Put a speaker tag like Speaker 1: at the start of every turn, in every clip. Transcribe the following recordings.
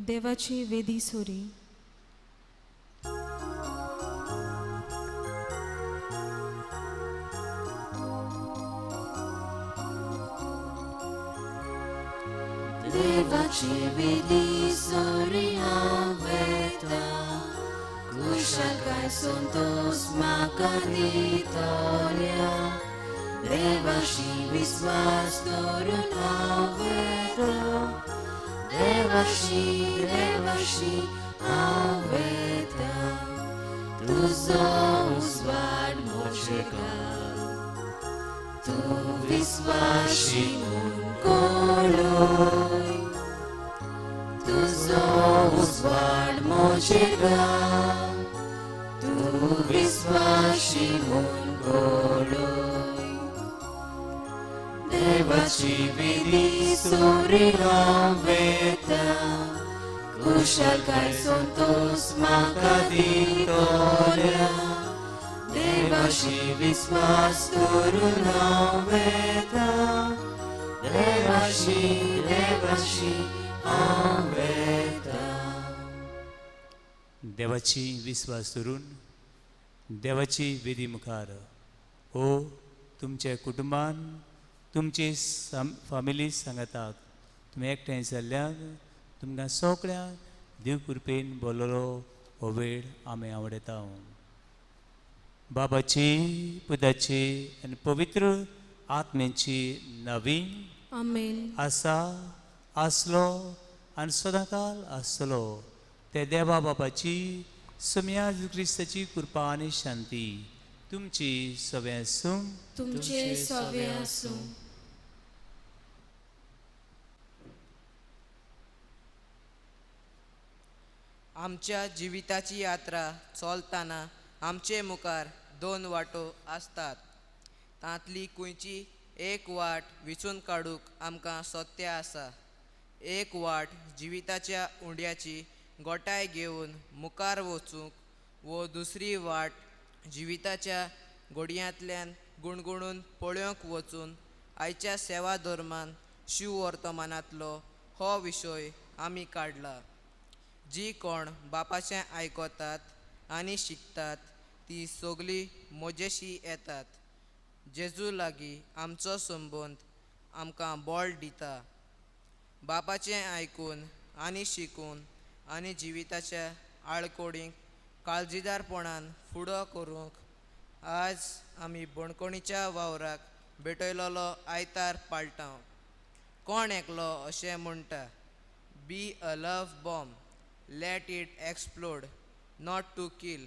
Speaker 1: देवाची वेदी सोरी.
Speaker 2: देवाची वेदी सोरी हांवेता, कुशाल काय संतोष म्हाका दितोल्या. देवाशी विश्वास दवरून हांवेता, देवाशी हांवेता. तुजो उजवाड म्हजे गांव, तूं विश्वासी म्हूण कळय. तुजो उजवाड म्हजे गांव, तूं विश्वासी म्हूण कळय. देवाची वेदी सोरी हांवेता, कुशाल काय संतोष म्हाका दितोल्या. देवाशी विश्वास दवरून हांवेता, देवाशी हांवेता.
Speaker 3: देवाची विश्वास धरून देवाची वेदी मुखार हो तुमच्या कुटुंबान तुमची फॅमिली सांगाताक तुम्ही एकठांय जाल्ल्याक तुमकां सगळ्यांक देव कृपेन बोललो हो वेळ आमी आवडटा. बाबाची पुताची आनी पवित्र आत्म्याची नावी
Speaker 1: आमेन.
Speaker 3: आसा आसलो आनी सदांकाल आसतलो ते देवा बाबाची सम्या क्रिस्ताची कृपा आनी शांती तुमची सगळ्यां आसूं.
Speaker 1: तुमचे सवे आसूं.
Speaker 4: आमच्या जिविताची यात्रा चलतना आमचे मुखार दोन वाटो आसतात. तांतली खंयची एक वाट विचून काडूंक आमकां सत्य आसा. एक वाट जिविताच्या उंड्याची गोठाय घेवन मुखार वचूंक वो दुसरी वाट जिविताच्या घडयांतल्यान गुणगुणून पळोवंक वचून आयच्या सेवा धर्मान शिव वर्तमानांतलो हो विशय आमी काडला. जी कोण बापाचें आयकतात आनी शिकतात ती सगळीं म्हजेशी येतात. जेजू लागीं आमचो संबंद आमकां बळ दिता. बापाचें आयकून आनी शिकून आनी जिविताच्या आळकोडींक काळजीदारपणान फुडो करूंक आज आमी बणकोणीच्या वावराक भेटयलोलो आयतार पाळटाव. कोण एकलो अशें म्हणटा, be a love bomb, let it explode, not to kill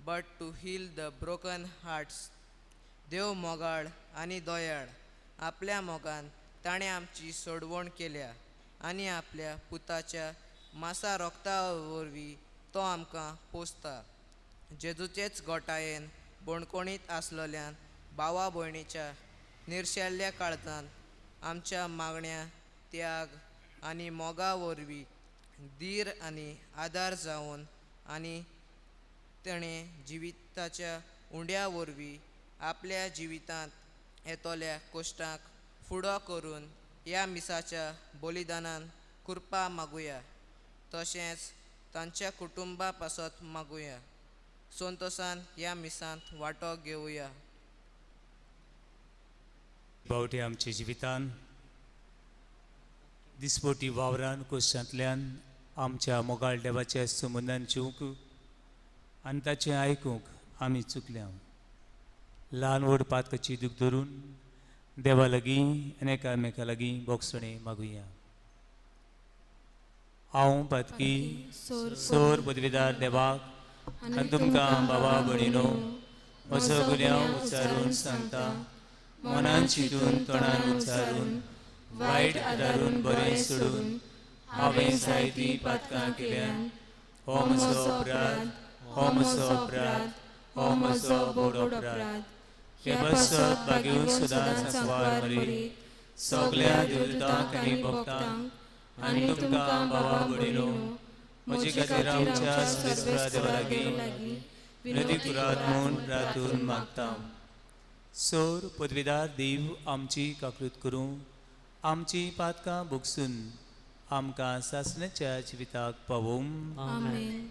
Speaker 4: but to heal the broken hearts. देव मोगाळ आनी दयाळ. आपल्या मोगान ताणें आमची सोडवण केल्या आनी आपल्या पुताच्या मासा रोगता वरवीं तो आमकां पोसता. जेजूचेच गोठायेन बणकोणीत आसलेल्यान भावा भयणीच्या निर्शेल्ल्या काळजांत आमच्या मागण्या त्याग आनी मोगा वरवीं धीर आनी आदार जावन आनी ताणें जिविताच्या उंड्या वरवीं आपल्या जिवितांत येतोल्या कश्टांक फुडो करून ह्या मिसाच्या बलिदानान कृपा मागुया. तशेंच तांच्या कुटुंबा पासत मागुया. संतोशान ह्या मिसांत वांटो घेवया.
Speaker 3: बावटे आमच्या जिवितान दिसपोटी वावरान कोशांतल्यान आमच्या मोगाळ देवाच्या संबंधान जिवंक आनी ताचें आयकूंक आमी चुकल्या. ल्हान व्हड पातकाची दूख धरून देवा लागीं आनी एकामेका लागीं बोगसणे मागुया. हांव पातकी सोर पदवीदार देवाक आनी तुमकां बाबा भयणीनो असो गुन्यांव उच्चारून सांगता. मनान चिंतून तोंडान उच्चारून वायट आदारून बरें सोडून हांवें जायतीं पातकां केल्यान हो म्हजो अपराध, हो म्हजो अपराध, हो म्हजो व्हड अपराध. हे बसत भाग्यो सदांच सांकवार मरीत सगल्या देवतांक आनी भक्तांक आनी तुमकां बाबा भयणीनो म्हजे खातीर आमच्या सर्वेस्परा देवा लागीं विनती करात म्हूण रातून मागता. सोर पदवीदार देव आमची काकूत करूं, आमची पातकां भोगसून आमकां सासणेच्या जिविताक पावूंक.
Speaker 1: आमेन.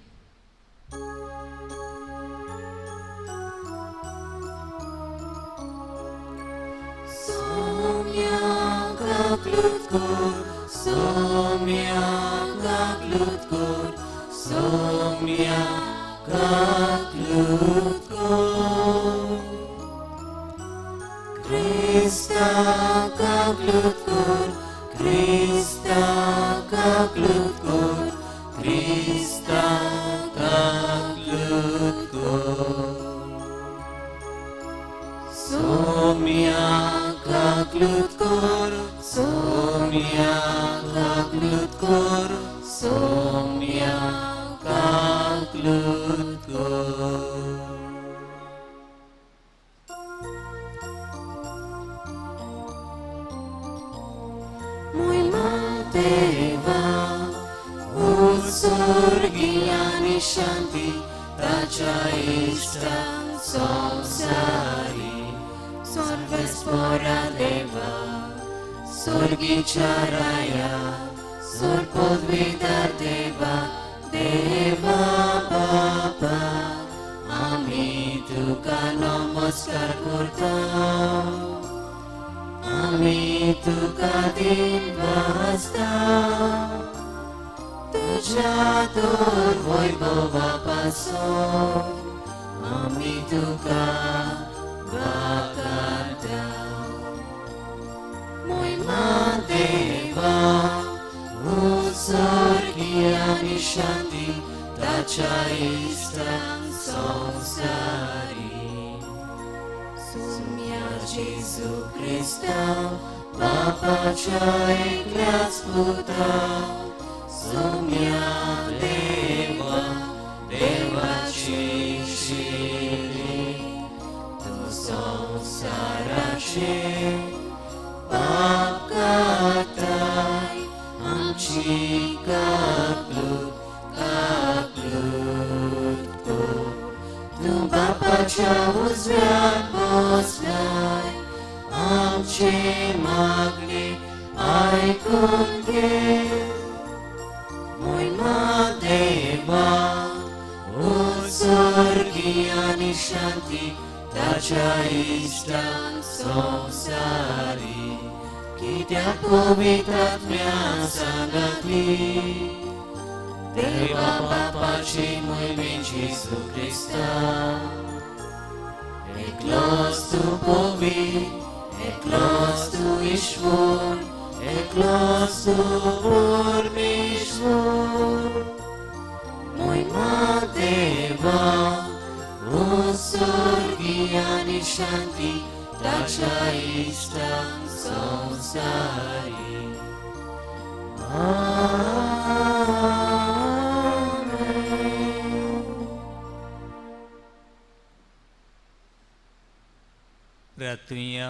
Speaker 3: प्रार्थूया.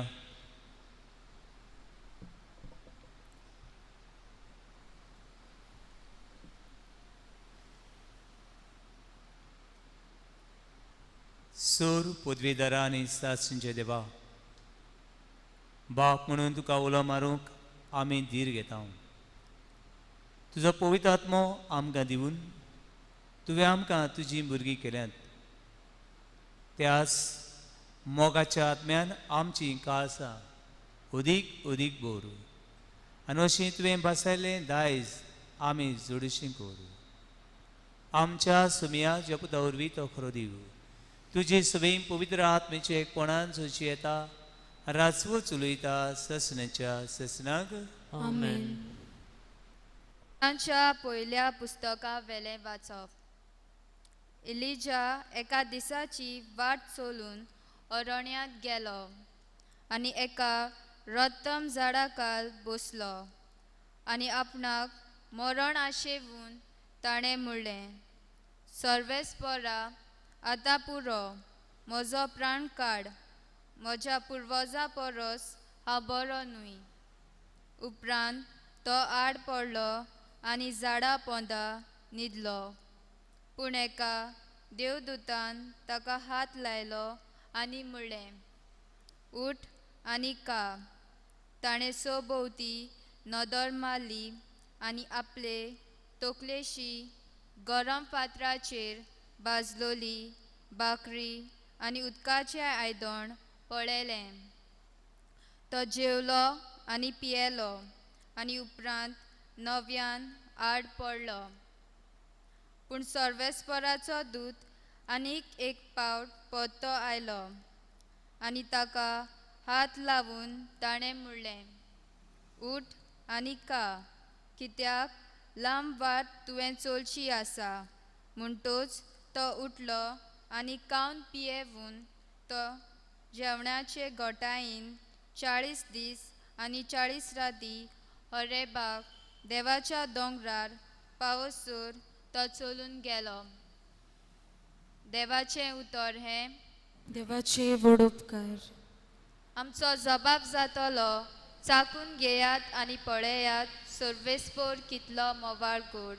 Speaker 3: सोर पदवीधरा आनी सासणेचे देवा, बाप म्हणून तुका उलो मारूंक आमी धीर घेता. तुजो पवित्र आत्मो आमकां दिवन तुवें आमकां तुजी भुरगीं केल्यांत. त्याच मोगाच्या आत्म्यान आमची काळसां उदीक उदीक भोरू आनी अशें तुवें बसयलें दायज आमी जोडशीं करूं. आमच्या सुमया जपुता वरवीं तो खरो दिव तुजे सगळे पवित्र आत्मेचे एकपणान सोशी येता, राजवो चलयता ससण्याच्या ससनाक.
Speaker 1: आमेन.
Speaker 5: तांच्या पयल्या पुस्तका वेलें वाचप. इलिजा एका दिसाची वाट चलून अरण्यांत गेलो आनी एका रत्तम झाडा काल बसलो आनी आपणाक मरण आशेवून ताणें म्हणलें, सर्वेस्परा, आतां पुरो, म्हजो प्राण काड. म्हज्या पुर्वजां परस हांव बरो न्हय. उपरांत तो आड पडलो आनी झाडा पोंदा न्हिदलो. पूण एका देवदूतान ताका हात लायलो आनी म्हणलें, उठ आनी खा. ताणें सोभोवती नदर मारली आनी आपले तोकलेशी गरम फातराचेर भाजलोली भाकरी आनी उदकाचें आयदन पळयलें. तो जेवलो आनी पियेलो आनी उपरांत नव्यान आड पडलो. पूण सर्वेस्पराचो दूत आनीक एक पावट परतो आयलो आनी ताका हात लावून ताणें म्हणलें, उठ आनी खा, कित्याक लांब वाट तुवें चलची आसा. म्हणटूच तो उठलो आनी खावन पियेवून तो जेवणाचे घोटायेन 40 दीस आनी 40 राती होरेबाग देवाच्या दोंगरार पावसर तो चलून गेलो. देवाचें उतर हें,
Speaker 1: देवाचे व्हड उपकार.
Speaker 5: आमचो जबाब जातलो, चाकून घेयात आनी पळयात सर्वेस्पोर कितलो मोवाळ गोड.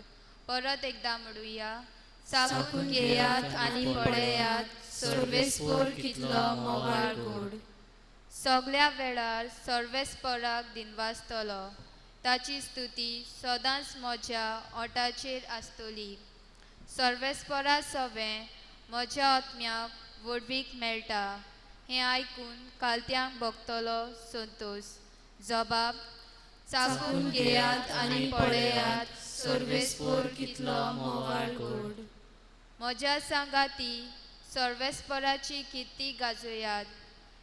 Speaker 5: परत एकदा म्हणुया, चाकून घेयात आनी पळयात सर्वेस्पोर कितलो मोवाळ गोड. सगळ्या वेळार सर्वेस्पराक दिनवासतलो. ताची स्तुती सदांच म्हज्या ओंठाचेर आसतली. सर्वेस्परा सवें म्हज्या आत्म्याक वडवीक मेळटा. हें आयकून कालत्यांक भोगतलो संतोश. जबाब, चाकून घेयात आनी पळयात सर्वेस्पोर कितलो मोवाळ गोड. म्हज्या सांगाती सर्वेस्पराची किर्ती गाजोयात.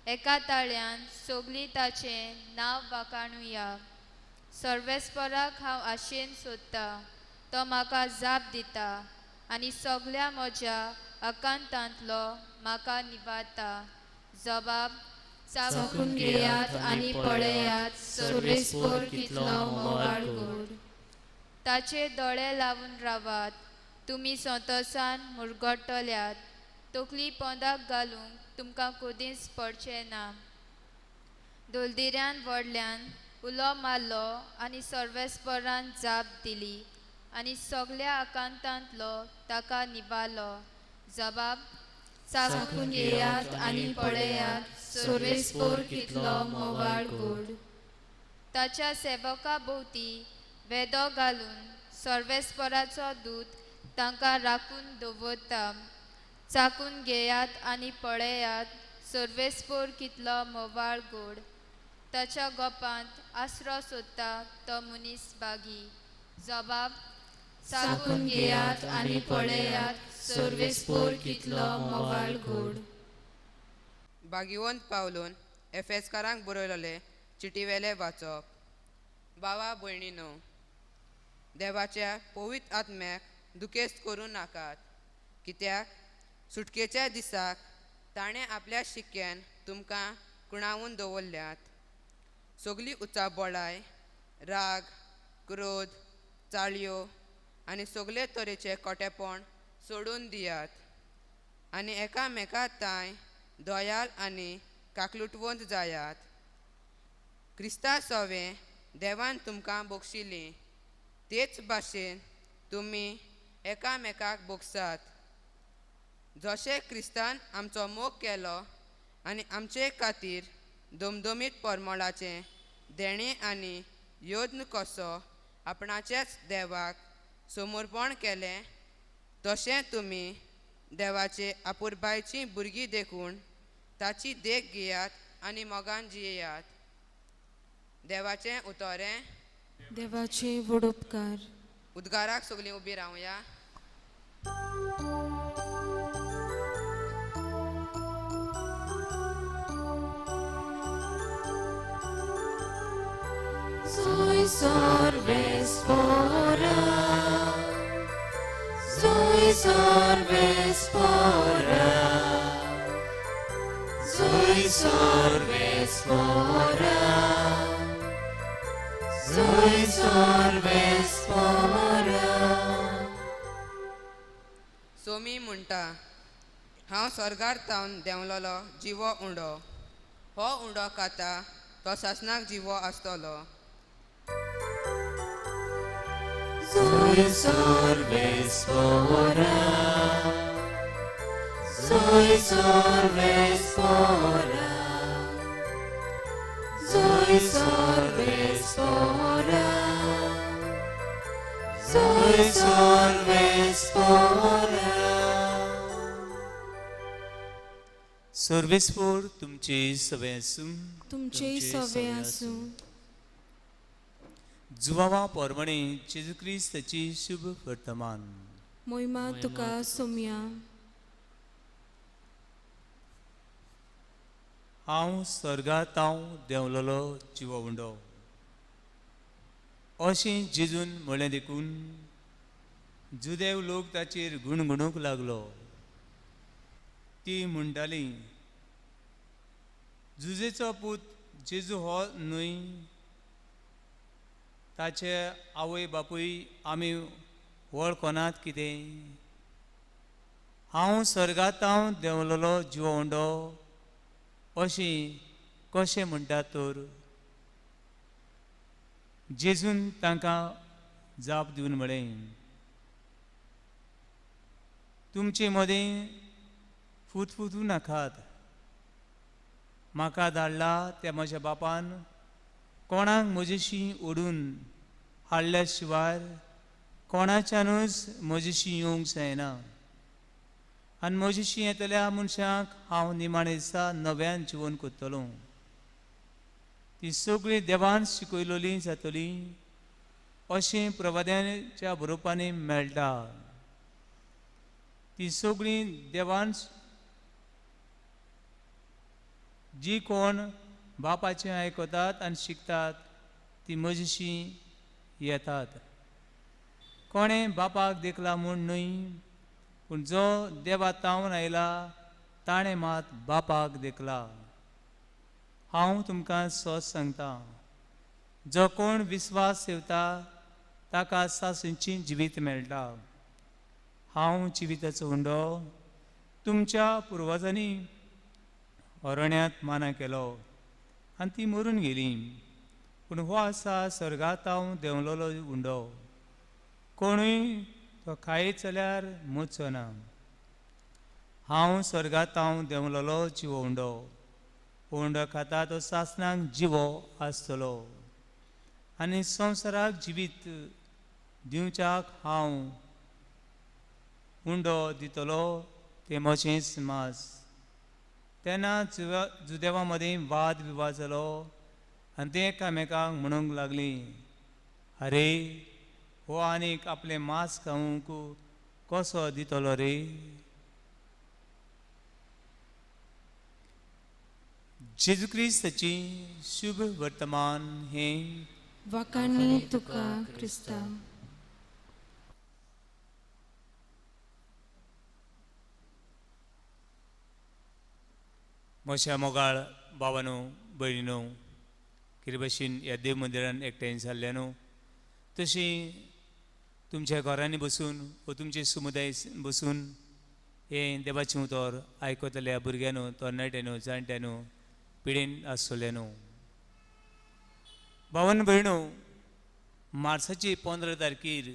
Speaker 5: एका ताळ्यान सगळीं ताचें नांव वाखाणुया. सर्वेस्पराक हांव आशेन सोदतां. तो म्हाका जाप दिता आनी सगळ्या म्हज्या आकांतांतलो म्हाका निवारता. जबाब, चाकून घेयात आनी पळयात सर्वेस्पोर कितलो मोवाळ गोड. ताचे दोळे लावून रावात. तुमी संतोशान मुरगळटल्यात. तकली पोंदाक घालूंक तुमकां कदींच पडचें ना. दोलदिऱ्यान व्हडल्यान उलो मारलो आनी सर्वेस्परान जाप दिली आनी सगळ्या आकांतांतलो ताका निबारलो. जबाब, चाकून घेयात आनी पळयात सर्वेस्पोर कितलो मोवाळ गोड. ताच्या सेवका भोवती वेदो घालून सर्वेस्पराचो दूत तांकां राखून दवरता. चाकून घेयात आनी पळयात सर्वेस्पोर कितलो मोवाळ गोड. ताच्या गोपांत आसरो सोदता तो मनीस बागी. जबाब, चाकून घेयात आनी पळयात सर्वेस्पोर कितलो मोवाळ गोड.
Speaker 4: भाग्यवंत पावलून एफेसकारांक बरयलेले चिटीवेले वाचप. भावा भयणीनो, देवाच्या पवित्र आत्म्याक दुखेस्त करूं नाकात, कित्याक सुटकेच्या दिसाक ताणें आपल्या शिक्क्यान तुमकां कुणावून दवरल्यात. सगळी उचाबोळाय, राग, क्रोध, चाळयो आनी सगळे तरेचे खोटेपण सोडून दियात आनी एकामेकांत ताय दयाल आनी काकलुटवंत जायात. क्रिस्ता सवें देवान तुमकां बक्षिल्लीं तेच भाशेन तुमी एकामेकाक बक्षात. जशें क्रिस्तान आमचो मोग केलो आनी आमचे खातीर दमदमीत परमळाचें देणें आनी योद्न कसो आपणाचेच देवाक समर्पण केलें, तशें तुमी देवाचे आपुरबायचीं भुरगीं देखून ताची देख घेयात आनी मोगान जियेयात. देवाचें उतोरें.
Speaker 1: देवाचे व्हड उपकार.
Speaker 4: उद्गाराक सगळीं उबीं रावया.
Speaker 2: Soy Sorvespora, soy Sorvespora, soy Sorvespora, soy Sorvespora.
Speaker 4: Somi म्हणटा, हांव स्वर्गार तावन देंवलोलो जिवो उंडो. हो उंडो खाता तो सासनाक जिवो आसतलो.
Speaker 2: Soy Sorvespora, soy Sorvespora, soy Sorvespora, sois sorvespora.
Speaker 3: सर्वेस्पोर तुमचे सवे आसूं
Speaker 1: तुमचे सवे आसूं
Speaker 3: जुवावा पोरमणे जेजू क्रिस्ताची शुभ वर्तमान.
Speaker 1: मोहिमा तुका सोम्या.
Speaker 3: हांव स्वर्गांत देंवलोलो जिवो उंडो अशें जेजून म्हळें देखून जुदेव लोक ताचेर गुणगुणूंक लागलो. ती म्हणटाली, जुजेचो पूत जेजू हो न्हय, ताचे आवय बापूय आमी वळखनात कितें? हांव स्वर्गांत देंवलोलो जिवो उंडो अशें कशें म्हणटात तर? जेजून तांकां जाप दिवन म्हळें, तुमचे मदें फुतफुतू नाकात. म्हाका धाडला त्या म्हज्या बापान कोणाक म्हजेशी ओडून हाडल्या शिवाय कोणाच्यानूच म्हजेशी येवंक जायना. आनी म्हजेशी येतल्या मनशाक हांव निमाणे दिसा नव्यान जिवन कोत्तलो. ती सगळीं देवान शिकयलोलीं जातलीं अशें प्रवाद्यांच्या बरोवपांनी मेळटा. ती सगळीं देवान जी कोण बापाचें आयकतात आनी शिकतात ती म्हजेशी येतात. कोणें बापाक देखला म्हूण न्हय, पूण जो देवा तावन आयला ताणें मात बापाक देखला. हांव तुमकां सच सांगतां, जो कोण विस्वास सेवता ताका सासूंची जिवीत मेळटा. हांव जिविताचो उंडो तुमच्या पुर्वजांनी अरण्यांत माना केलो आनी ती मरून गेलीं. पूण हो आसा स्वर्गांत देंवलोलो उंडो. कोणूय तो खायत जाल्यार मुचचो ना. हांव स्वर्गांत देंवलोलो जिवो उंडो. उंडो खाता तो सासणाक जिवो आसतलो आनी संवसाराक जिवीत दिवच्याक हांव उंडो दितलो तें म्हजेंच मास. तेन्ना जुदेवां मदीं वाद विवाद जालो आनी ते एकामेकांक म्हणूंक लागलीं, आरे हो आनीक आपलें मांस खावंक कसो दितलो रे? जेजू क्रिस्ताची शुभ वर्तमान हें
Speaker 1: वाकाणणी तुका क्रिस्ता.
Speaker 3: म्हज्या मोगाळ भावानो भयणीनो, कितें भाशेन ह्या देव मंदिरान एकठांय जाल्ले न्हू, तशी तुमच्या घरांनी बसून वा तुमचे समुदाय बसून हे देवाचें उतर आयकतल्या भुरग्यांनो, तरणाट्यांनो, जाणट्यांनो, पिडेन आसतले न्हू. भावन भयणो, मार्चाची 15 तारखेर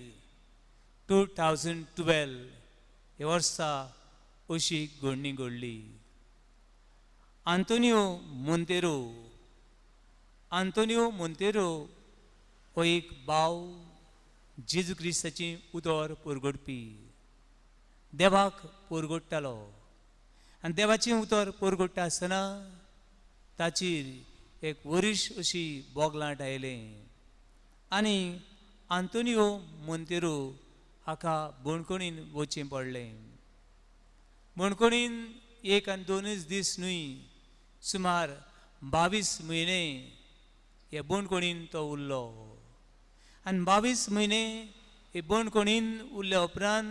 Speaker 3: 2012 ह्या वर्सा अशी घडणी घडली. आंतोनियो मोंतेरो हो एक भाव जेजू क्रिस्ताची उतर परगडपी. देवाक परगडटालो आनी देवाचें उतर परगडटा आसतना ताचेर एक वरीश अशी बोगलांट आयलें आनी आंतोनियो मोंतेरो हाका बणकणीन वचचें पडलें. बणकणीन 1 आनी 2 दीस न्हय, सुमार 22 म्हयने हे बणकणीन तो उरलो. आनी 22 म्हयने हे बणकणीन उरल्या उपरांत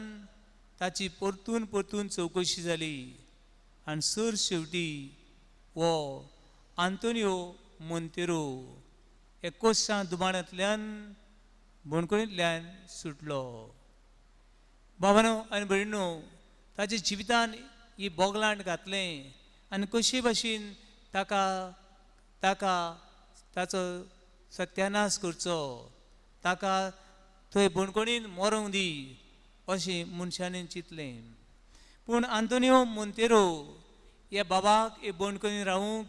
Speaker 3: ताची परतून चवकशी जाली आनी सर शेवटी हो आंतोनियो मोंतेरो हे कोश्शां दुबाणांतल्यान बणकणींतल्यान सुटलो. भावानो आनी भयणीनो, ताच्या जिवितान ही बोगलांट घातलें आनी कशे भाशेन ताचो सत्यानाश करचो, ताका थंय बणकणीन मरोंक दी अशें मनशांनी चिंतलें. पूण आंतोनियो मोंतेरो ह्या बाबाक हे बणकणीन रावूंक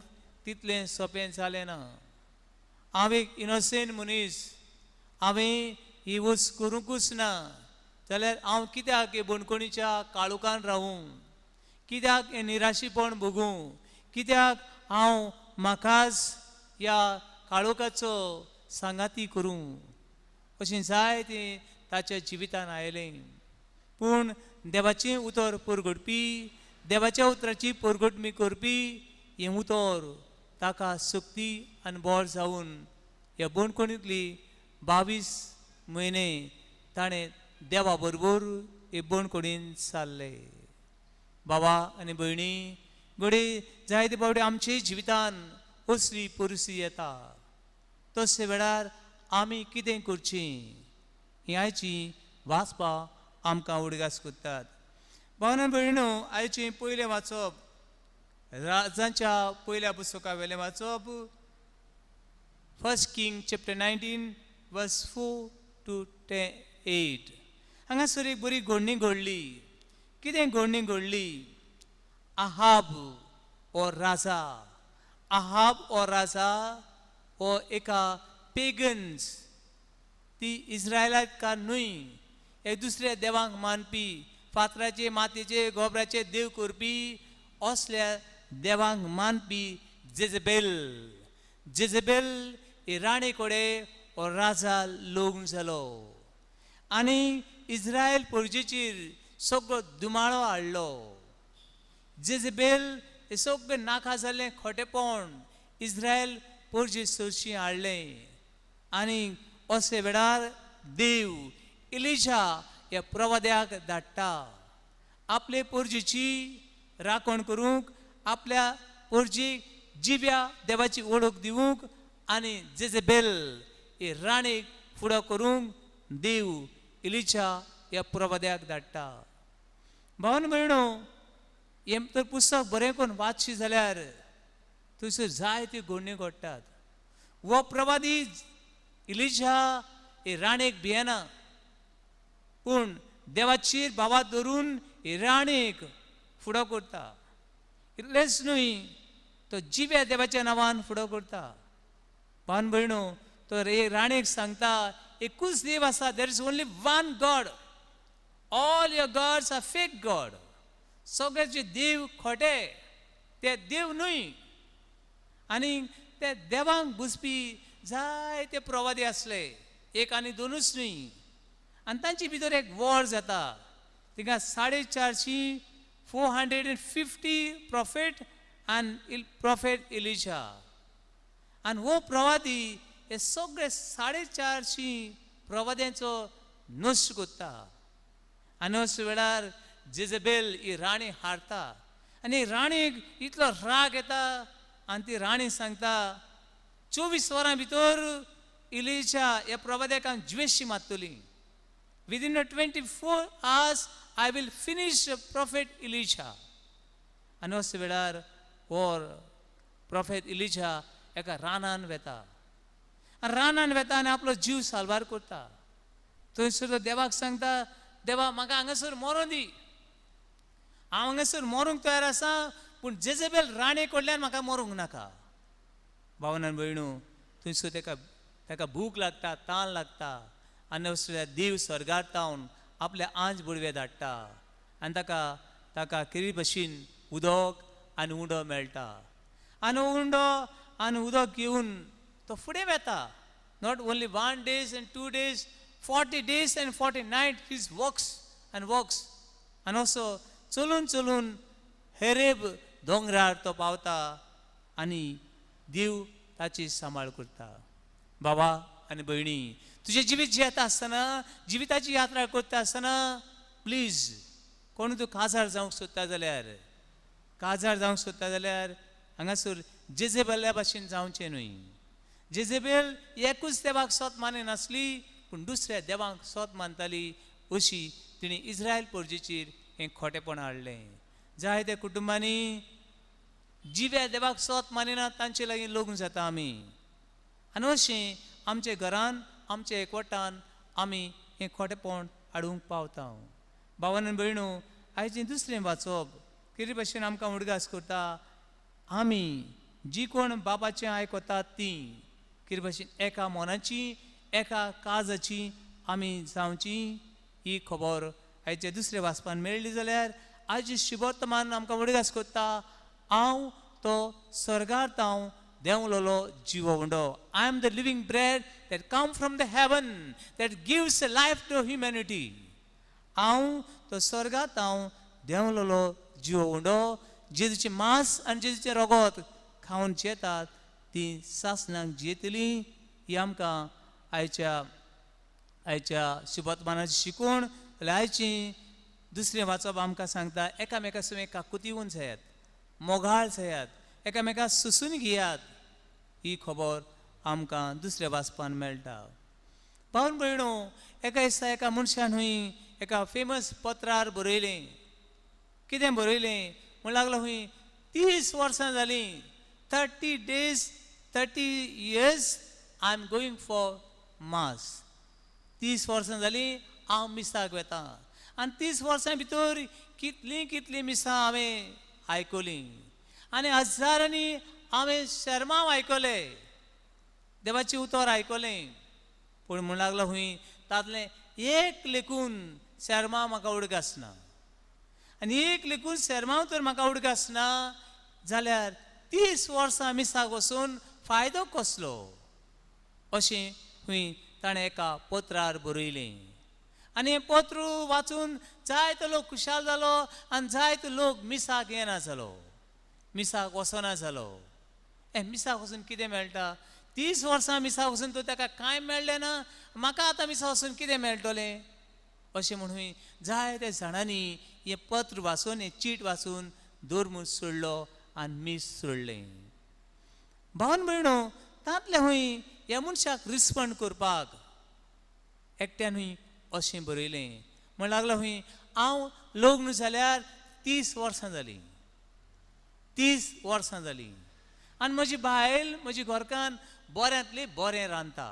Speaker 3: तितलें सोंपें जालें ना. हांव एक इनोसेंट मनीस, हांवें ही वस्त करूंकूच ना जाल्यार हांव कित्याक हे बणकोणीच्या काळोखान रावूं, कित्याक हे निराशीपण भोगूं, कित्याक हांव म्हाकाच ह्या काळोखाचो सांगाती करूं, अशें जायते ताच्या जिवितान आयलें. पूण देवाचें उतर परगडपी, देवाच्या उतराची परगडमी करपी हें उतर ताका शक्ती आनी बळ जावन ह्या बणकोणींतली 22 म्हयने ताणें देवा बरोबर हे बणकोणीन चल्ले. बाबा आनी भयणी, घडये जायते फावटी आमचे जिवितान असली परिस्थिती येता. तशे वेळार आमी कितें करचें ही आयची वाचपाक आमकां उडगास करतात. भावना भयणो, आयचें पयलें वाचप राजांच्या पयल्या पुस्तका वेलें वाचप 1 King chapter 19 verse 4 to 8. हांगासर एक बरी घडणी घडली. कितें घडणी घडली? आहाब हो राजा, आहाब हो राजा हो एका पेगन्स, ती इस्रायलांत का न्हय, एक दुसऱ्या देवांक मानपी, फातराचे मातयेचे गोबराचे देव करपी असल्या देवांक मानपी जेजेबेल ही राणी कडेन हो राजा लग्न जालो आनी इस्रायल परजेचेर सगळो दुमाळो हाडलो. जेजेबेल हे सगळें नाका जाल्लें खोटेपण इस्रायल परजे सरशी हाडलें. आनी अशे वेळार देव इलिशा ह्या प्रवाद्याक धाडटा आपले परजेची राखण करूंक, आपल्या परजेक जिव्या देवाची वळख दिवूंक आनी जेजेबेल हे राणेक फुडो करूंक देव इलिशा ह्या प्रवाद्याक धाडटा. भावन भयणो, हें तर पुस्तक बरें करून वाचशी जाल्यार थंयसर जायत्यो घडण्यो घडटात. हो प्रवादी इलिशा हे राणेक भियेना, पूण देवाचेर भावात धरून हे राणेक फुडो करता. इतलेंच न्हय, तो जिव्या देवाच्या नांवान फुडो करता. भावन भयणो, तर हे राणेक सांगता एकूच देव आसा, there is only one God, all your gods are fake God. सगळे जे देव खोटे ते देव न्हय. आनी ते देवांक बुजपी जायते प्रवादी आसले, एक आनी दोनूच न्हय. आनी तांचे भितर एक वॉर जाता. थिंगा 450 प्रॉफेट आनी प्रॉफेट इलिशा. आनी हो प्रवादी हे सगळे 450 प्रवाद्यांचो नश्ट करता. आनी अशे वेळार जेजेबेल ही राणी हारता आनी राणीक इतलो राग येता आनी ती राणी सांगता 24 वरां भितर इलिशा ह्या प्रवाद्याक हांव ज्वेशी मारतली. Within 24 hours I will finish prophet Elisha. आनी अशे वेळार हो प्रॉफेट इलिशा एका रानान वेता. रानान वेता आनी आपलो जीव साल्वार करता. थंयसर तो देवाक सांगता, देवा म्हाका हांगासर मरों दी, हांव हांगासर मरूंक तयार आसा, पूण जेजेबेल राणे कडल्यान म्हाका मरूंक नाका. भावनान भयणो, थंयसर ताका भूक लागता, तान लागता आनी असल्या देव स्वर्गार तावन आपल्या आंज बुडवे धाडटा आनी ताका केरी भशेन उदक आनी उंडो मेळटा. आनी उंडो आनी उदक घेवन तो फुडें वेता. Not only 1 day and 2 days, 40 days and 40 nights he walks and walks. आनी असो चलून चलून हेरेब दोंगरार तो पावता आनी देव ताची सांबाळ करता. बाबा आनी भयणी, तुजें जिवीत जियेता आसतना, जिविताची यात्रा करता आसतना प्लीज कोण तूं काजार जावंक सोदता जाल्यार हांगासर जेजेबेला भाशेन जावचें न्हय. जेजेबेल एकूच देवाक सोत मानिनासली, पूण दुसऱ्या देवाक सोत मानताली. अशी तिणें इस्रायल परजेचेर हें खोटेपण हाडलें. जायत्या कुटुंबांनी जिव्या देवाक सोत मानिना तांचे लागीं लग्न जाता आमी. आनी अशें आमच्या घरान, आमच्या एकवटान आमी हें खोटेपण हाडूंक पावता. भावान आनी भयणो, आयचें दुसरें वाचप कितें भाशेन आमकां उडगास करता. आमी जी कोण बाबाचें आयकतात तीं कितें भाशेन एका मोनाची, एका काळजाची आमी जावची ही खबर आयचे दुसरे वाचपान मेळ्ळी जाल्यार आयचे शुभवर्तमान आमकां उडगास कोत्ता हांव तो स्वर्गांत हांव देंवलोलो जिवो उंडो. I am the living bread that come from the heaven that gives life to humanity. हांव तो स्वर्गांत हांव देंवलोलो जिवो उंडो. जेजूचे मांस आनी जेजूचे रगत खावन जेतात ती सासणांक जियेतली. ही आमकां आयच्या शुभवर्तमानाची शिकवण. जाल्यार आयची दुसरें वाचप आमकां सांगता एकामेका सुवें काकुती येवन जायात, मोगाळ जायात, एकामेका सुसून घेयात. ही खबर आमकां दुसऱ्या वाचपान मेळटा. भावन भयणो, एका दिसा एका मनशान हूंय एका फेमस पत्रार बरयलें. कितें बरयलें म्हण लागलो हूंय 30 वर्सां जालीं, 30 days 30 years I am going for mass. 30 वर्सां जालीं हांव मिसाक वेता. आनी 30 वर्सां भितर कितलीं मिसां हांवें आयकलीं आनी हजारांनी हांवें शर्मांव आयकले, देवाची उतर आयकलें. पूण म्हण लागलो हूंय तातलें एक लेखून शर्मांव म्हाका उडगासना. आनी एक लेखून शर्मांव तर म्हाका उडगासना जाल्यार 30 वर्सां मिसाक वचून फायदो कसलो अशें हूंय ताणें एका पत्रार बरयलें. आनी हें पत्र वाचून जायतो लोक खुशाल जालो आनी जायतो लोक मिसाक येना जालो, मिसाक वचना जालो. मिसाक वचून कितें मेळटा? 30 वर्सां मिसाक वचून तो ताका कांय मेळ्ळें ना, म्हाका आतां मिसाक वचून कितें मेळटलें अशें म्हणून जायत्या जाणांनी हें पत्र वाचून हें चीट वाचून दोरमूज सोडलो आनी मीस सोडलें. भावन भयणो, तांतले हूंय ह्या मनशाक रिस्पॉन्ड करपाक एकट्यान हूंय अशें बरयलें. म्हण लागलो हूंय हांव लग्न जाल्यार 30 वर्सां जालीं, 30 वर्सां जालीं आनी म्हजी बायल म्हजी घरकान बऱ्यांतलें बरें रांदता,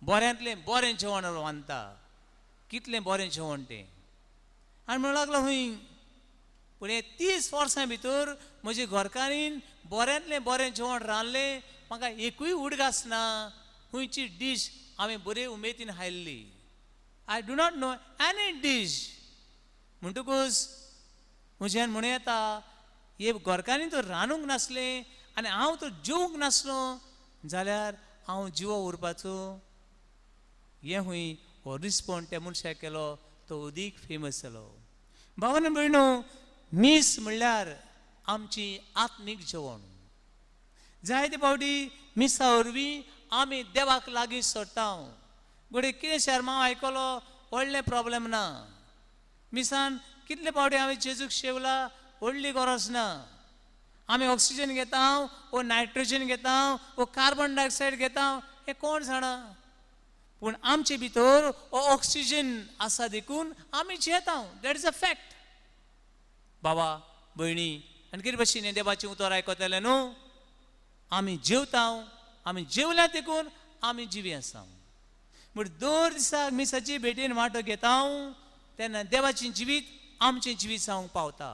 Speaker 3: बऱ्यांतलें बरें जेवण रांदता. कितलें बरें जेवण तें. आनी म्हण लागलो हूंय पूण हे 30 वर्सां भितर म्हज्या घरकारीन बऱ्यांतलें बरें जेवण रांदलें, म्हाका एकूय उडगास ना. खंयची डीश हांवें बरे उमेदीन हाडली. I do not know any dish. म्हणटकूच म्हज्यान म्हूण येता हे घरकारीन तर रांदूंक नासलें आनी हांव तर जेवंक नासलो जाल्यार हांव जिवो उरपाचो. हें हूंय हो रिस्पॉन्ड त्या मनशाक केलो, तो अदीक फेमस जालो. भावन भयणो, मीस म्हणल्यार आमची आत्मीक जेवण. जायते फावटी मिसा वरवीं आमी देवाक लागीं सरता. घडये कितें शर्मांव आयकलो व्हडलें प्रॉब्लेम ना. मिसान कितले फावटी हांवें जेजूक शेवला व्हडली गरज ना. आमी ऑक्सिजन घेता वो नायट्रोजन घेता वो कार्बन डायऑक्सायड घेता हें कोण जाणा. पूण आमचे भितर हो ऑक्सिजन आसा देखून आमी जियेता. That is a fact. बाबा भयणी, आनी कितें भाशेन हें देवाचें उतर आयकतलें न्हू. आमी जेवता, आमी जेवल्या देखून आमी जिवी आसा. म्हण दर दिसाक मिसाची भेटेन वांटो घेता तेन्ना देवाचें जिवीत आमचें जिवीत जावंक पावता.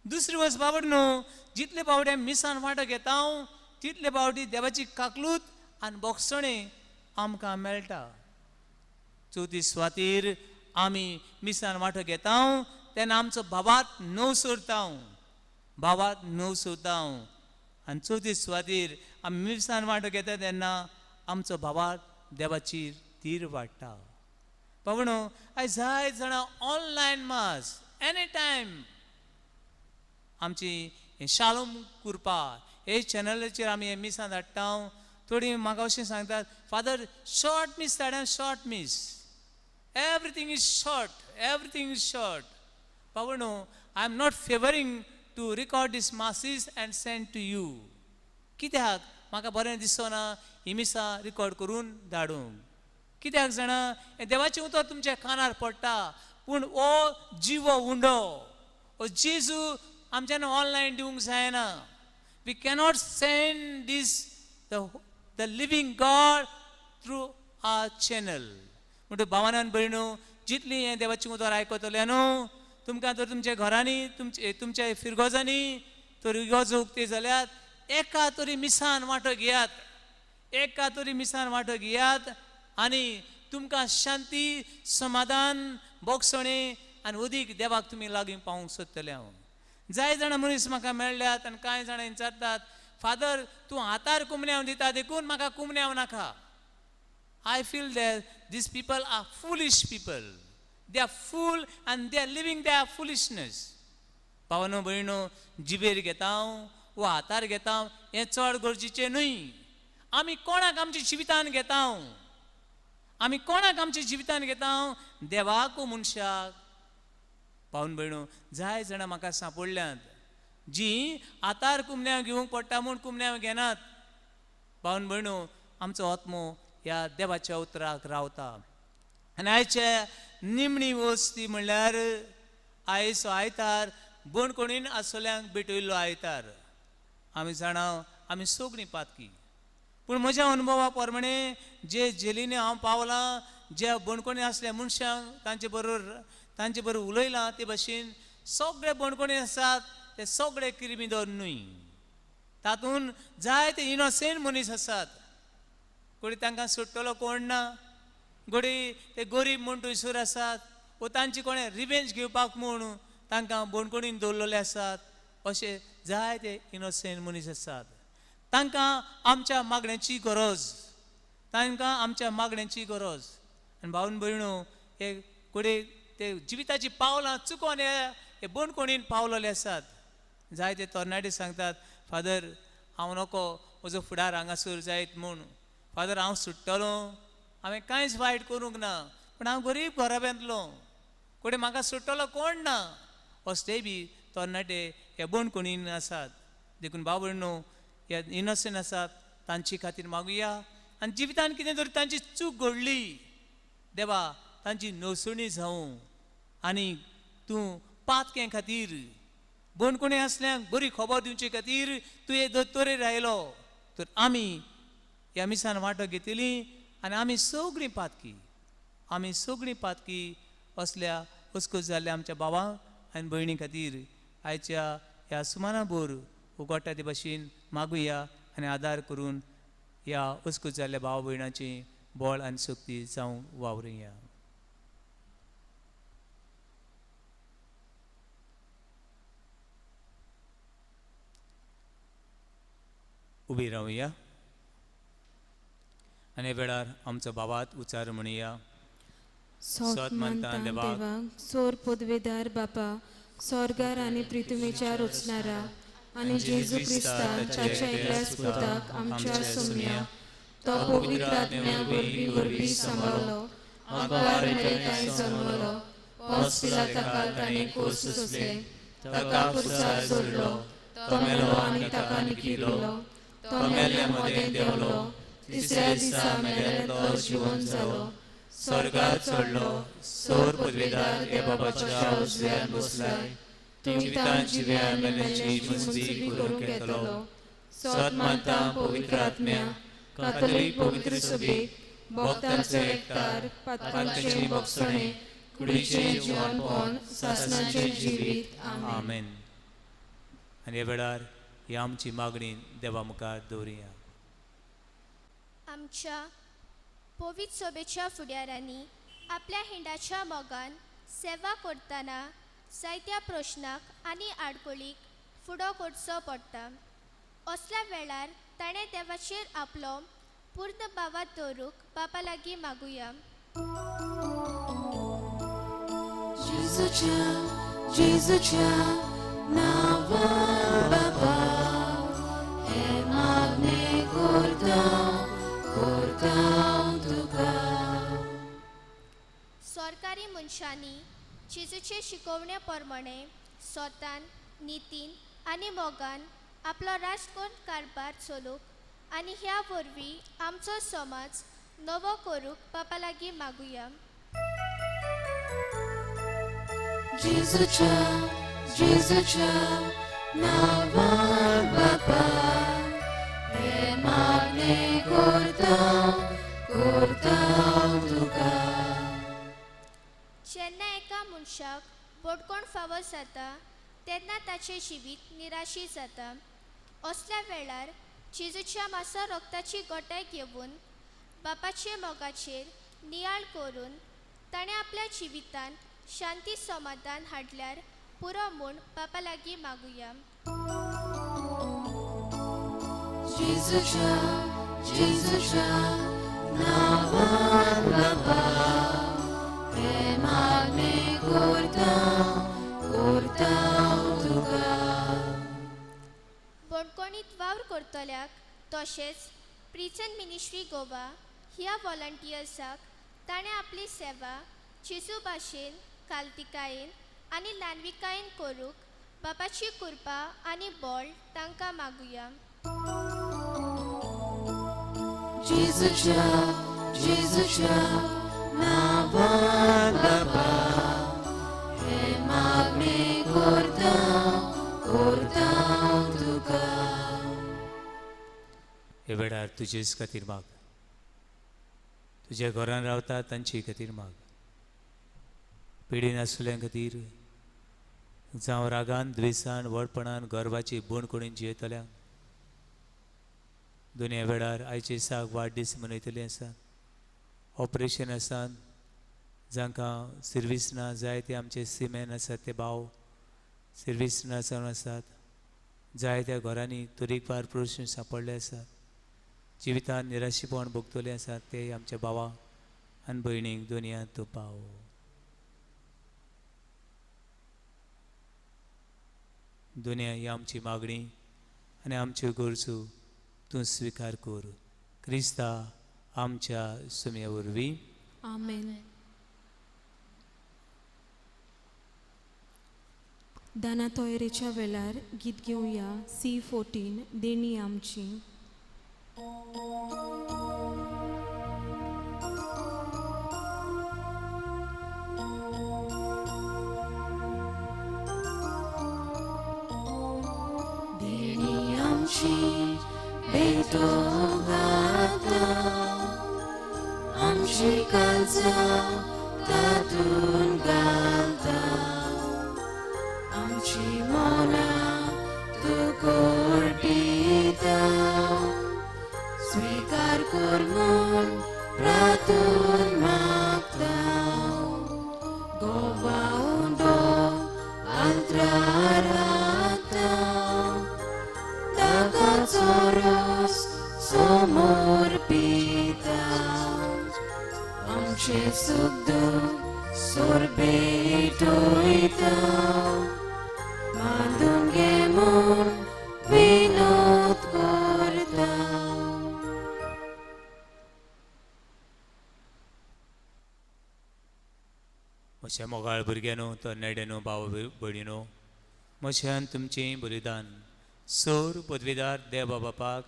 Speaker 3: दुसरी वस्त बाबड न्हू, जितले फावटी मिसान वांटो घेता तितले फावटी देवाची काकलूत आनी बोगसणें आमकां मेळटा. चवथी सुवातेर आमी मिसान वांटो घेता तेन्ना आमचो भावार्थ न्हव सोरता, भावार्थ न्हव सोरता. आनी चवथी सुवातेर आमी मिसान वांटो घेता तेन्ना आमचो भावार्थ देवाचेर तीर वाडटा. पावणो, आयज जाय जाणां ऑनलायन मास एनी टायम आमची शालोम कुरपा हे चॅनलाचेर आमी हे मिसां धाडटा. थोडी म्हाका अशें सांगतात, फादर शॉर्ट मीस धाडा, शॉर्ट मीस. Everything is short, everything is short. पावणो, I am not favouring to record these masses and send to you. कित्याक म्हाका बरें दिसना ही मिसां रिकॉर्ड करून धाडूंक. कित्याक जाणा, हें देवाचें उतर तुमच्या कानार पडटा. पूण हो जिवो उंडो, हो जेजू आमच्यान ऑनलायन दिवंक जायना. We cannot send these the living God through our channel. म्हणटून भावान भयणो, जितली हें देवाचें उतर आयकतले न्हू, तुमकां तर तुमच्या घरांनी तुमच्या फिरगोजांनी तर इगोज उक्ती जाल्यार एका तरी मिसान वांटो घेयात, एका तरी मिसान वांटो घेयात आनी तुमकां शांती समाधान बोगसणे आनी उदीक देवाक तुमी लागीं पावूंक सोदतले हांव. जाय जाणां मनीस म्हाका मेळ्ळ्यात आनी कांय जाणां विचारतात, फादर तूं हातार कुमण्याव दिता देखून म्हाका कुमण्याव नाका. I feel that these people are foolish people. They are fool and they are living their foolishness. पावनो भयणो, जिबेर घेता वा हातार घेता हें चड गरजेचें न्हय. आमी कोणाक आमच्या जिवितान घेता, आमी कोणाक आमच्या जिवितान घेता, देवाक मनशाक. पावन भयणो, जाय जाणां म्हाका सांपडल्यात जी आतार कुमण्याव घेवंक पडटा म्हूण कुमण्याव घेनात. पावन भयणो, आमचो आत्मो ह्या देवाच्या उतराक रावता. आनी आयच्या निमणी वस्ती म्हणल्यार आयचो आयतार बोणकोणीन आसोल्यांक भेटयल्लो आयतार. आमी जाणां आमी सगळीं पातकी, पूण म्हज्या अनुभवा प्रमाणे जे जेलींनी हांव पावलां, ज्या बोणकोणी आसल्या मनशांक तांचे बरोबर उलयलां, ते भाशेन सगळे बोणकोणी आसात ते सगळे क्रिमीदोर न्हय. तातूंत जायते इनोसेंट मनीस आसात. कोणी तांकां सोडटलो कोण ना, घोडी ते गरीब म्हूण थंयसर आसात, वा तांची कोणें रिवेंज घेवपाक म्हूण तांकां बोणकोणीन दवरलेले आसात. अशे जायते इनोसेंट मनीस आसात. तांकां आमच्या मागण्यांची गरज, तांकां आमच्या मागण्यांची गरज. आनी भावन भयणो, हे कोडे ते जिविताची पावलां चुकोवन हे बोणकोणीन पावलेले आसात. जायते तरणाटे सांगतात, फादर हांव नको म्हजो फुडार हांगासर जायत म्हूण. फादर हांव सुट्टलो, हांवें कांयच वायट करूंक ना, पूण हांव गरीब घराब्यांतलो, कोणी म्हाका सुट्टलो कोण ना. असलेय बी तरणाटे हे बोणकोणीन आसात. देखून भाव भयणो, हे इनोसेंट आसात, तांचे खातीर मागुया. आनी जिवितान कितें तरी तांची चूक घडली, देवा तांची नवसणी जावं. आनी तूं पातके खातीर बोणकोणी असल्यांक बरी खबर दिवचे खातीर तुवें दोतोरेर आयलो. तर आमी ह्या मिसान वांटो घेतली आनी आमी सगळीं पातकी असल्या अस्कोस जाल्ल्या आमच्या भावांक आनी भयणी खातीर आयच्या ह्या सुमाना भोर उगडटा ते भाशेन मागुया आनी आदार करून ह्या अस्कोस जाल्ल्या भाव भयणाची बळ आनी शक्ती जावंक वावरुया. उबी रावया आनी वेळार आमचो भावात उच्चार म्हणुया.
Speaker 1: सोत मानता देवाक, सोर पदवेदार बापा, स्वर्गार आनी पृथ्वीच्या रचणारा, आनी जेजू क्रिस्ता ताच्या एकल्या पुताक आमच्या सोम्या, तो पवित्र आत्म्या वरवीं सांबाळलो, आंगार मेळटाय जल्मलो, पोस पिलाताका ताणें कोस सोंसले, ताका कुसार जोडलो, तो मेलो आनी ताका निखिलो, तो मेल्ल्या मदें देंवलो, तिसऱ्या दिसा मेल्यार तो जिवंत जालो, स्वर्गार चडलो, सोर पदवेदार हे बाबाच्या उजव्यान बसलाय, जिवितां जिव्या मेल्यांची मजती करूंक येतलो. सोत मानता पवित्र आत्म्या, कातोलीक पवित्र सभेक, भक्तांचो एकठार, पातकांचे भोगसणे, कुडीचें जिवनपण, सासणाचें जिवीत.
Speaker 3: आमेन. आनी ह्या वेळार ही आमची मागणी देवा मुखार दवरुया.
Speaker 6: आमच्या पवित्र सभेच्या फुडाऱ्यांनी आपल्या हिंडाच्या मोगान सेवा करतना जायत्या प्रश्नाक आनी आडकोळीक फुडो करचो पडटा. असल्या वेळार ताणें देवाचेर आपलो पूर्ण बावात दवरूंक बापा लागीं मागुया.
Speaker 2: जेजूच्या नांवान बाबा, हे मागणे करता तुका.
Speaker 6: सरकारी मनशांनी जेजूचे शिकवणे प्रमाणे स्वतान नितीन आनी मोगान आपलो राजकोट कारभार चलोवंक आनी ह्या वरवीं आमचो समाज नवो करूंक बापा लागीं मागुया.
Speaker 2: जेजूच्या नांवान बाबा, हे मागणे करता तुका.
Speaker 6: जेन्ना एका मनशाक बोडकोण फावो जाता तेन्ना ताचें जिवीत निराशी जाता. असल्या वेळार जेजूच्या मासा रक्ताची गोटाय घेवन बापाचे मोगाचेर नियाळ करून ताणें आपल्या जिवितान शांती समाधान हाडल्यार पुरो म्हूण बापा लागीं मागुया.
Speaker 2: जेजूच्या नांवान बाबा हे मागणे करता तुका.
Speaker 6: बोडकोणीत वावर करतल्याक तशेंच प्रिझन मिनिस्ट्री गोवा ह्या व्हॉलंटियर्साक ताणें आपली सेवा जेजू भाशेन काल्तिकायेन आनी ल्हानविकायेन करूंक बापाची कृपा आनी बळ तांकां मागुया.
Speaker 2: जेजूच्या नांवान बाबा हे मागणे करता तुका.
Speaker 3: हे वेळार तुजेच खातीर माग, तुज्या घरान रावता तांचे खातीर माग, पिडीन आसुल्या खातीर, जावं रागान द्वेसान वळपणान गर्वाची बोण कोणीन जियेतल्यांक, दुनिया वेळार आयचे दिसाक वाडदीस मनयतली आसात, ऑपरेशन आसात, जांकां सर्वीस ना, जायते आमचे सिमेन आसात ते भाव सर्वीस ना जावन आसात, जायत्या घरांनी तरेकवार प्रश्न सांपडले आसात, जिवितान निराशीपण भोगतले आसात, ते आमच्या भावा आनी भयणीक दुनिया तूं पाव. दुनिया ही आमची मागणी आनी आमच्यो गरजो तूं स्विकार कर. क्रिस्ता आमच्या सुमया वरवीं.
Speaker 1: आमेन. दाना तोयरेच्या वेळार गीत घेवया C14 देणी आमची.
Speaker 2: देणी आमची बेतोगाता आमची काळजां तातून घालता आमची मोना तूं कोर्टिता स्वीकार कर म्हूण प्रार्थून मागता गोवाउंडो अंतराराता ताकाचो रोस समोर पिता आमचे सुख दुख सोरबेटोयता मांडून घे म्हूण विनोद करता.
Speaker 3: म्हज्या मोगाळ भुरग्यानो तरणाट्यानो भाव भयणीनो, म्हज्यान तुमचें बलिदान सोर पदवीदार देवा बापाक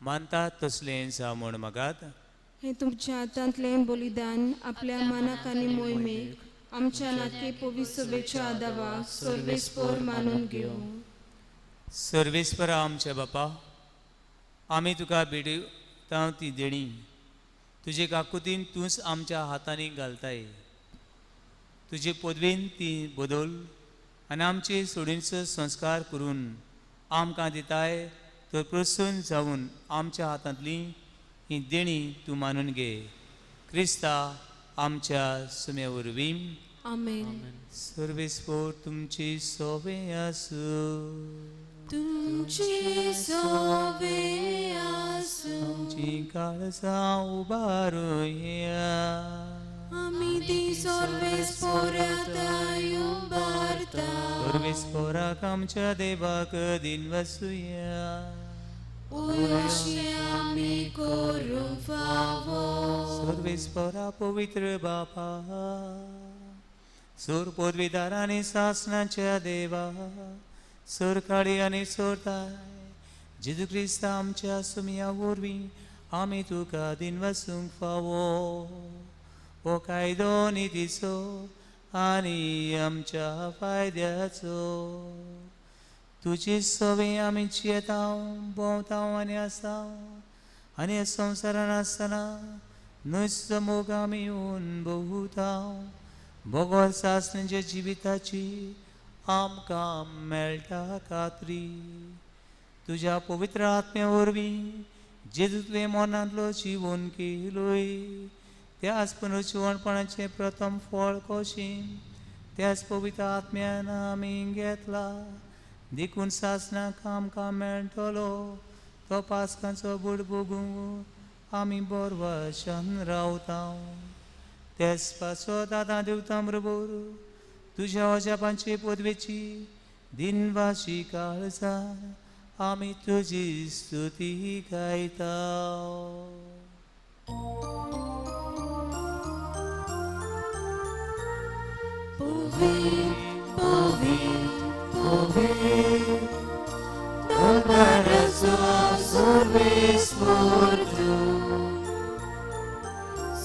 Speaker 3: मानतात तसलें जा म्हूण मागात.
Speaker 1: हे तुमच्या हातांतलें बलिदान आपल्या मानाक आनी मोहिमेक आमच्या नातके पवित्र आदावाक सर्वेस्पर मानून घेवं.
Speaker 3: सर्वेस्परा आमच्या बापा, आमी तुका भेटयता ती देणी तुजे काकुतीन तूंच आमच्या हातांनी घालताय. तुजे पदवेन ती बदल आनी आमचे सोडींचो संस्कार करून आमकां दिताय, तर प्रसन्न जावन आमच्या हातांतली ही देणी तूं मानून घे. क्रिस्ता आमच्या सुम्या वरवीं.
Speaker 1: आमेन.
Speaker 3: सर्वेस्पर तुमची सोबे आसूं.
Speaker 2: तुमची सोबे आसूं.
Speaker 3: तुमची काळजां उबारूया.
Speaker 2: आमी ती सर्वेस्परांत उबारता.
Speaker 3: सर्वेस्पराक आमच्या देवाक दिन वसूया.
Speaker 2: उशी आमी करूंक फावो.
Speaker 3: सर्वेस्परा पवित्र बापा, सोर पदवीदार आनी सासणाच्या देवा, सोर काळी आनी सोरताय, जेजू क्रिस्त आमच्या सुमया वरवीं आमी तुका दिन वसूंक फावो. हो कायदो नितीचो आनी आमच्या फायद्याचो. तुजी सवय आमी जियेतां भोंवतां आनी आसां आनी संवसारान आसतना नुस्तें मोग आमी येवन भोवतां. भोगोर सासणेच्या जिविताची आमकां मेळटा खात्री. तुज्या पवित्र आत्म्या वरवीं जेजू तुवें मनांतलो जिवन केलोय, त्याच पुनरुज्जीवनपणाचे प्रथम फळ कोशीन त्याच पवित्र आत्म्यान आमी घेतला देखून सासनाक आमकां मेळटलो तो पास्कांचो बुडबुगू आमी बोरवाशान रावता तेच पासो दादा देवता बरोबर तुझ्या अजापांचे पदवेची दिनवाशी काळजान आमी तुजी स्तुती गायता.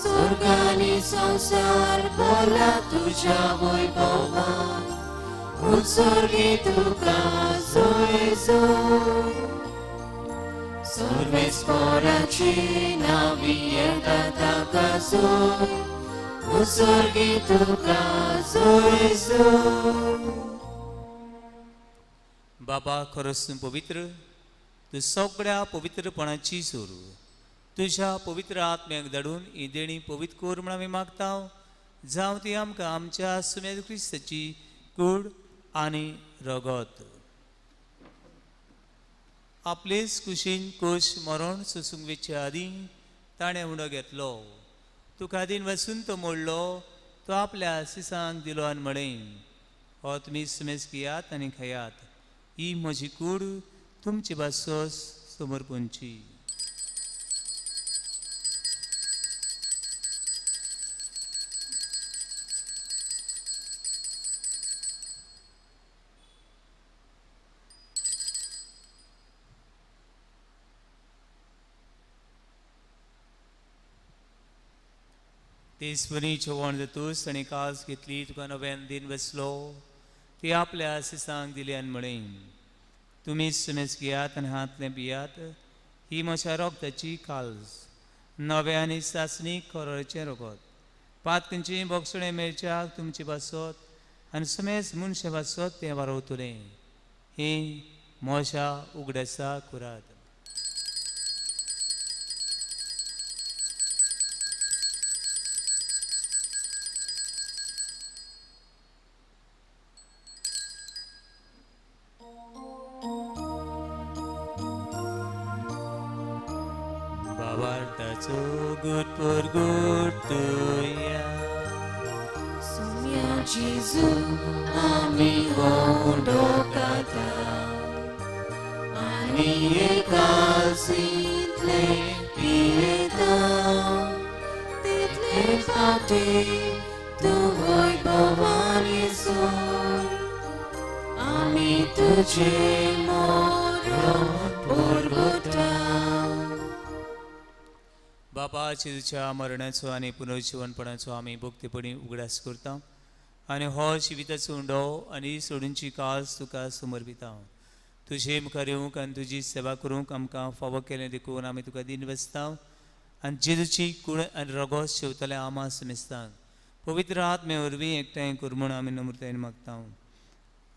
Speaker 2: स्वर्गानी संसार भला तुझ्या वैभवान उत्सर्गी तुका जोय जोय सर्वेस्पराची नावी येता ताका जोय उत्सर्गी तुका जोय जोय.
Speaker 3: बाबा खरोच तूं पवित्र तूं सगळ्या पवित्रपणाची सोरू तुझ्या पवित्र आत्म्याक धाडून ही देणी पवित्र कोर म्हण आमी मागता जावं ती आमकां आमच्या सुमेध क्रिस्ताची कूड आनी रगत. आपलेच कुशीन कोश मरण सोसूंक वेचे आदीं ताणें उडो घेतलो तुका आदीन वचून तो मोडलो तो आपल्या सिसांक दिलो आनी म्हणें हो तुमी सुमेज पियात आनी खायात ही म्हजी कूड तुमची बासोस समर्पणची. तेसपणी चोवण जातूस ताणें कास घेतली तुका नव्यान दिन बसलो ती आपल्या सिसांक दिली आनी म्हणें तुमी सुमेज घेयात आनी हातलें पियात ही म्हज्या रोगताची काल्स नवे आनी सासणीक खरोचें रगत पातकांची बोगसणें मेळच्याक तुमची बसत आनी सुमेज मनशे बसत तें वारवतलें ही म्हज्या उगडासा कुरात. Babartaco good por good to ya.
Speaker 2: Sumia Jesu ami hondo kata ani ekasitle pieta title pate tu hoy bhavani soy ami tujhe moro porgota.
Speaker 3: बापा जेजूच्या मरणाचो आनी पुनर्जीवनपणाचो आमी भक्तीपणी उगडास करता आनी हो जिविताचो उंडो आनी सोडूंची कास तुका समर्पिता. तुजे मुखार येवंक आनी तुजी सेवा करूंक आमकां फावो केलें देखून आमी तुका दिन बसता आनी जेजूची कूड आनी रगत शेवतले आमा समेस्तांक पवित्र आत्मे वरवीं एकठांय कर म्हूण आमी नम्रतायेन मागता.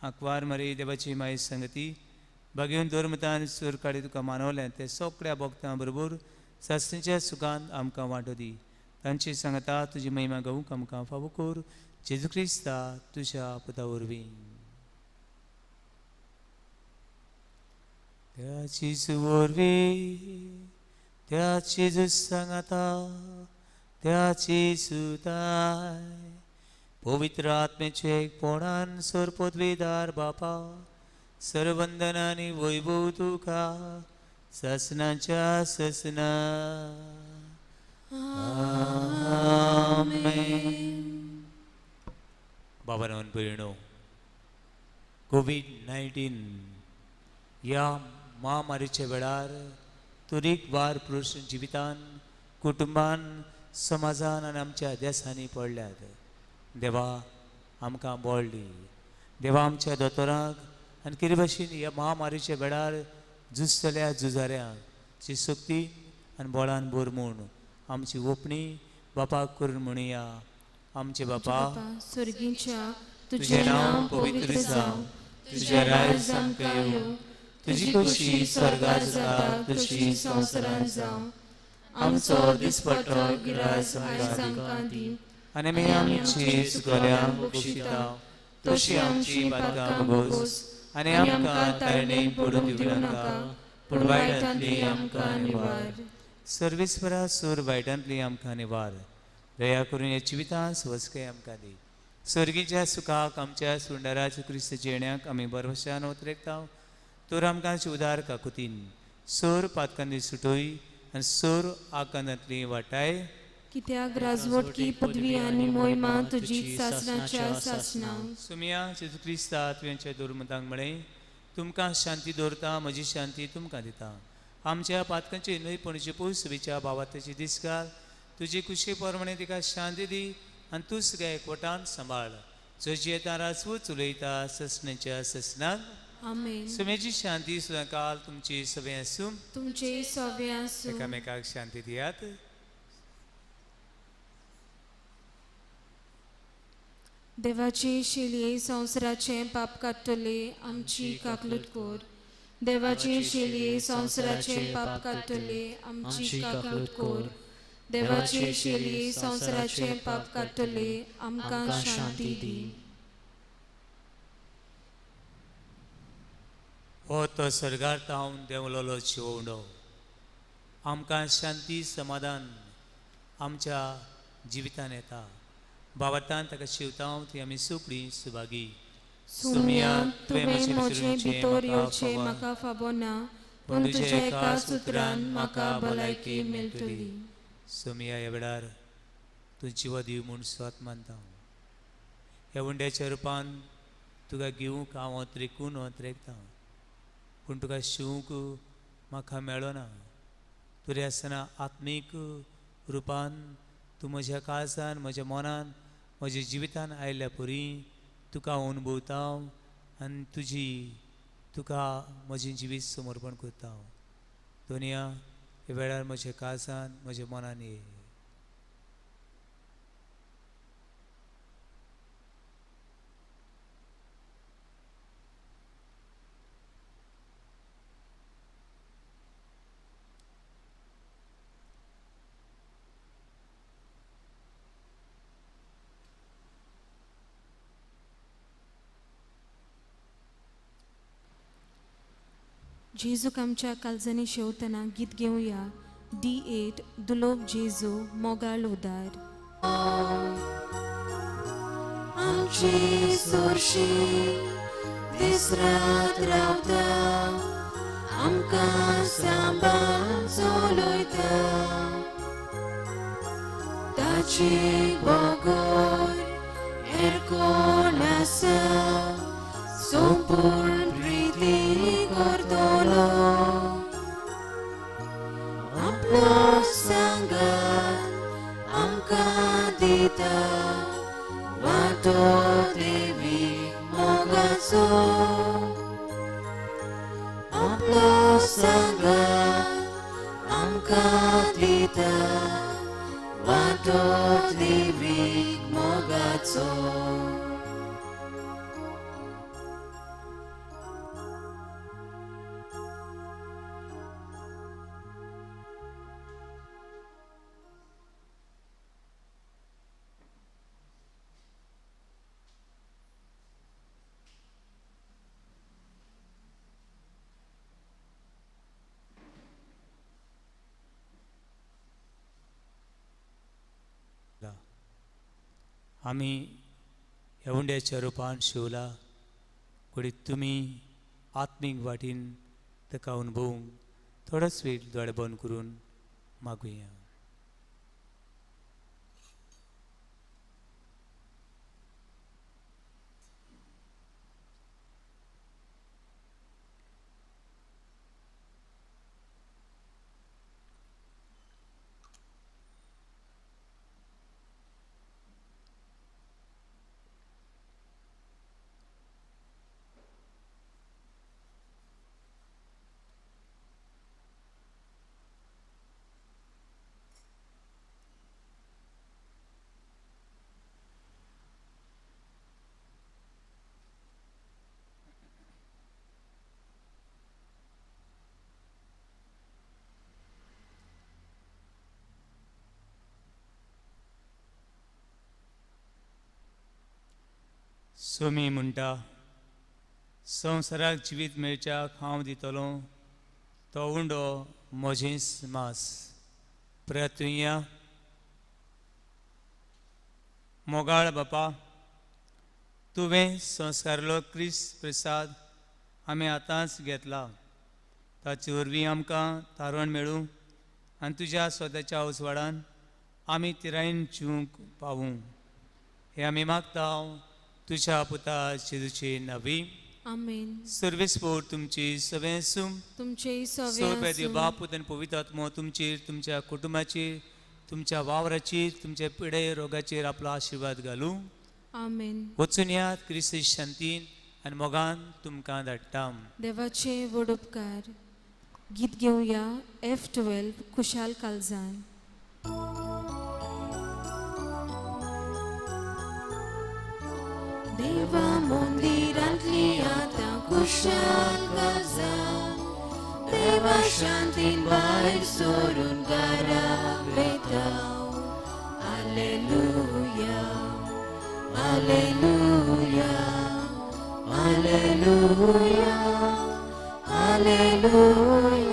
Speaker 3: आंकवार मारी देवाची माय संगती भाग्यवन धर्मतान सूर काडी तुका मानवलें ते सगळ्या भक्तां बरोबर सासणेच्या सुखांत आमकां वांटो दी. तांची सांगता तुजी महिमा गावूंक आमकां फावो कर जेजू क्रिस्ता तुज्या पुता वरवीं. त्या जेजू वरवीं त्या जेजू सांगता त्या जेजू ताय पवित्र आत्म्याचे एकपणान सर पदवीदार बापा सर्वंदनांनी वैभव तुका ससनाच्या ससना. बाबा नवन परिणो कोविड-19 ह्या महामारीच्या वेळार तरेकवार प्रश्न जिवितान कुटुंबान समाजान आनी आमच्या देशांनी पडल्यात. देवा आमकां बळ दी. देवा आमच्या दोतोरांक आनी कितें भाशेन ह्या महामारीच्या वेळार झुजतल्या झुजाऱ्यांक जी शक्ती आनी बळान भर म्हूण आमची ओपणी बापाक करून म्हणुया. आमचे बापा
Speaker 1: स्वर्गीच्या
Speaker 3: तुझे नांव पवित्र जावं तुझे राज आमकां येवं तुजी खुशी स्वर्गांत जाता तशी संवसारांत जावं. आमचो दिसपट्टो गिरास आयज आमकां दी आनी आमी आमची चुकल्यांक बक्षिता तशी आमची पातकां भोगोस आनी आमकां तारणें पडून दिवं नाका पूण वायटांतली आमकां निवार सर्वेस्परा सूर वायटांतली आमकां निवार दया करून ह्या जिवितां स्वस्कय आमकां दी स्वर्गीच्या सुखाक आमच्या सुंदराच्या क्रिस्त जिणेक आमी बरवशान उतरेकता तर आमकां उदार काकुतीन सोर पातकांनी सुटोय आनी सोर आकांतांतली वाटाय
Speaker 1: कित्याक राजवटकी पदवी आनी मोहिमा तुजी सासणाच्या सासणांक
Speaker 3: सुमिया जेजू क्रिस्ता तुवेंच्या दुर्मतांक म्हळें तुमकां शांती दवरता म्हजी शांती तुमकां दिता आमच्या पातकांचे न्हयपणचे पयसुवेच्या भावाताची दीस घाल तुजी कुशी प्रमाणे तिका शांती दी आनी तूं सगळ्या एकवटान सांबाळ जशी येता राजवूच उलयता ससण्याच्या ससनाक
Speaker 1: आमेन
Speaker 3: सुमेची शांती सुद्दां काल तुमची सगळे आसूं
Speaker 1: तुमचे सवे आसूं
Speaker 3: एकामेकाक शांती दियात
Speaker 1: देवाचे शेलये संवसाराचे पाप काडटले आमची काकलूट कोर देवाचे शेलये संवसाराचे पाप काडटले आमची काकलूट कोर देवाचे शेलये संवसाराचे पाप काडटले आमकां शांती दी
Speaker 3: हो तो सर्गार तावन देंवलोलो शिवोंडो आमकां शांती समाधान आमच्या जिवितान येता भावार्थान ताका शिवता ती आमी सुपडी सुभागी
Speaker 1: सुमिया तुवें म्हजे भितर येवचे म्हाका फाबो ना पूण तुज्या एका सुत्रान म्हाका भलायकी मेळटली
Speaker 3: सुमिया ह्या वेळार तूं जिव दिव म्हूण स्वत मानता ह्या उंड्याच्या रुपान तुका घेवंक हांव अंतरेकून अंतरेकता पूण तुका शिवूंक म्हाका मेळो ना तुरे आसतना आत्मीक रुपान तूं म्हज्या काळजान म्हज्या मनान म्हज्या जिवितान आयिल्ल्या परी तुका अनुभवता आनी तुका म्हजें जिवीत समर्पण करता दुनिया ह्या वेळार म्हज्या काळजान म्हज्या मनान ये
Speaker 1: जेजूक आमच्या काळजांनी शेवतना गीत घेवया D8 दुलोक जेजू मोगाळ उदार
Speaker 2: आमची सोरशी दीस रात रावता आमकां सांबाळ चलयता ताची बोगोर हेर कोण आसा संपूर्ण प्रिती करतलो आपलो सांगात आमकां दिता वाटो देवी मोगाचो आपलो सांगात आमकां दिता वाटो देवी मोगाचो
Speaker 3: आमी ह्या उंड्याच्या रुपान शिवला कुडी तुमी आत्मीक वाटेन ताका अनुभवूंक थोडोच वेळ दोळे बंद करून मागुया सोमी म्हणटा संवसाराक जिवीत मेळच्याक हांव दितलो तो उंडो म्हजेंच मास. प्रार्थुया. मोगाळ बापा, तुवें संस्कारलो क्रिस्त प्रसाद आमी आतांच घेतला. ताचे वरवीं आमकां तारण मेळूं आनी तुज्या स्वताच्या उजवाडान आमी तिरायन जिवंक पावूं. हे आमी मागता तुज्या पुता जेजूचे नांवी.
Speaker 1: आमेन.
Speaker 3: सर्वेस्पोर तुमची सगळें सूम
Speaker 1: तुमचे
Speaker 3: सोपेदी बाप पुतन पवित्र आत्मो तुमचेर, तुमच्या कुटुंबाचेर, तुमच्या वावराचेर, तुमच्या पिडे रोगाचेर आपलो आशिर्वाद घालूं.
Speaker 1: आमेन.
Speaker 3: वचून यात क्रिस्त शांतीन आनी मोगान तुमकां धाडटा.
Speaker 1: देवाचे व्हड उपकार. गीत घेवया F12 खुशाल काळजान.
Speaker 2: देवा मंदिरांतली आतां खुशाल काळजान, देवा शांतीन भायर सोडून घरा वेता. Hallelujah, hallelujah, hallelujah, hallelujah.